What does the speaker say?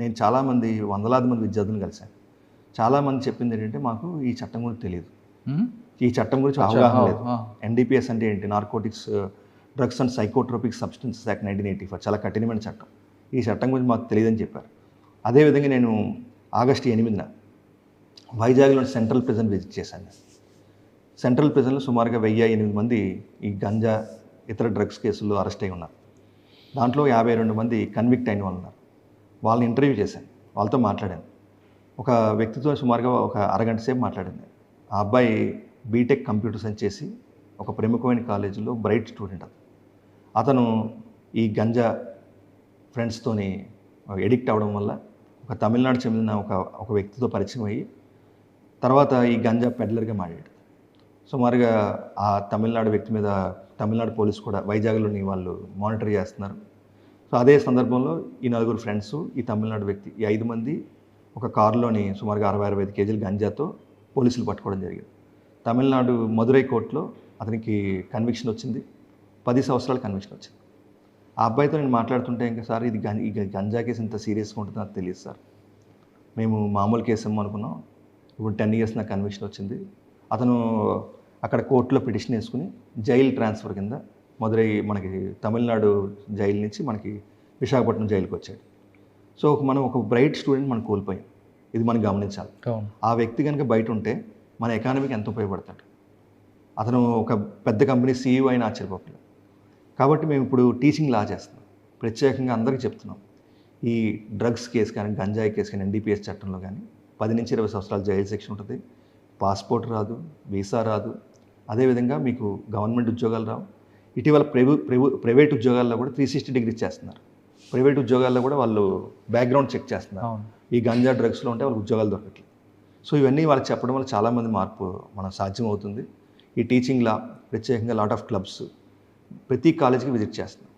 నేను చాలామంది వందలాది మంది విద్యార్థులను కలిశాను. చాలామంది చెప్పింది ఏంటంటే మాకు ఈ చట్టం గురించి తెలియదు, ఈ చట్టం గురించి అవగాహన లేదు. ఎన్డీపీఎస్ అంటే ఏంటి, narcotics drugs and psychotropic substances act 1984 చాలా కఠినమైన చట్టం. ఈ చట్టం గురించి మాకు తెలియదని చెప్పారు. అదేవిధంగా నేను ఆగస్టు 8న వైజాగ్లోని సెంట్రల్ ప్రిజన్ విజిట్ చేశాను. సెంట్రల్ ప్రిజన్లో సుమారుగా 1008 మంది ఈ గంజా ఇతర డ్రగ్స్ కేసుల్లో అరెస్ట్ అయి ఉన్నారు. దాంట్లో 52 మంది కన్విక్ట్ అయిన వాళ్ళు ఉన్నారు. వాళ్ళని ఇంటర్వ్యూ చేశాను, వాళ్ళతో మాట్లాడాను. ఒక వ్యక్తితో సుమారుగా ఒక అరగంట సేపు మాట్లాడింది. ఆ అబ్బాయి బీటెక్ కంప్యూటర్ సైన్స్ చేసి ఒక ప్రముఖమైన కాలేజీలో బ్రైట్ స్టూడెంట్. అతను ఈ గంజా ఫ్రెండ్స్తోని ఎడిక్ట్ అవ్వడం వల్ల ఒక తమిళనాడు చెందిన ఒక వ్యక్తితో పరిచయం అయ్యి తర్వాత ఈ గంజా పెడ్లర్గా మారాడు. సుమారుగా ఆ తమిళనాడు వ్యక్తి మీద తమిళనాడు పోలీసు కూడా వైజాగ్లోని వాళ్ళు మానిటర్ చేస్తున్నారు. సో అదే సందర్భంలో ఈ 4 ఫ్రెండ్స్, ఈ తమిళనాడు వ్యక్తి, ఈ 5 మంది ఒక కారులోని సుమారుగా 60-65 కేజీల గంజాతో పోలీసులు పట్టుకోవడం జరిగింది. తమిళనాడు మదురై కోర్టులో అతనికి కన్విక్షన్ వచ్చింది, 10 సంవత్సరాల కన్విక్షన్ వచ్చింది. ఆ అబ్బాయితో నేను మాట్లాడుతుంటే ఇంకా సార్ ఇది గంజా కేసు ఇంత సీరియస్గా ఉంటుందో నాకు తెలియదు సార్, మేము మామూలు కేసు ఏమో అనుకున్నాం, ఇప్పుడు 10 ఇయర్స్ నాకు కన్విక్షన్ వచ్చింది. అతను అక్కడ కోర్టులో పిటిషన్ వేసుకుని జైలు ట్రాన్స్ఫర్ కింద మదురై మనకి తమిళనాడు జైలు నుంచి మనకి విశాఖపట్నం జైలుకి వచ్చాడు. సో మనం ఒక బ్రైట్ స్టూడెంట్ మనం కోల్పోయాం, ఇది మనం గమనించాలి. ఆ వ్యక్తి కనుక బయట ఉంటే మన ఎకానమీకి ఎంత ఉపయోగపడతాడు. అతను ఒక పెద్ద కంపెనీ సీఈఓ అయిన ఆశ్చర్యపోలేదు. కాబట్టి మేము ఇప్పుడు టీచింగ్ లా చేస్తున్నాం, ప్రత్యేకంగా అందరికీ చెప్తున్నాం, ఈ డ్రగ్స్ కేసు కానీ గంజాయి కేసు కానీ ఎన్డీపీఎస్ చట్టంలో కానీ 10 నుంచి 20 సంవత్సరాల జైలు శిక్ష ఉంటుంది, పాస్పోర్ట్ రాదు, వీసా రాదు, అదేవిధంగా మీకు గవర్నమెంట్ ఉద్యోగాలు రావు. ఇటీవల ప్రైవేట్ ఉద్యోగాల్లో కూడా 360 డిగ్రీస్ చేస్తున్నారు. ప్రైవేట్ ఉద్యోగాల్లో కూడా వాళ్ళు బ్యాక్గ్రౌండ్ చెక్ చేస్తున్నారు. ఈ గంజా డ్రగ్స్లో ఉంటే వాళ్ళకి ఉద్యోగాలు దొరకట్లేదు. సో ఇవన్నీ వాళ్ళకి చెప్పడం వల్ల చాలామంది మార్పు మనం సాధ్యం అవుతుంది. ఈ టీచింగ్ లా ప్రత్యేకంగా లాట్ ఆఫ్ క్లబ్స్ ప్రతి కాలేజీకి విజిట్ చేస్తున్నాం.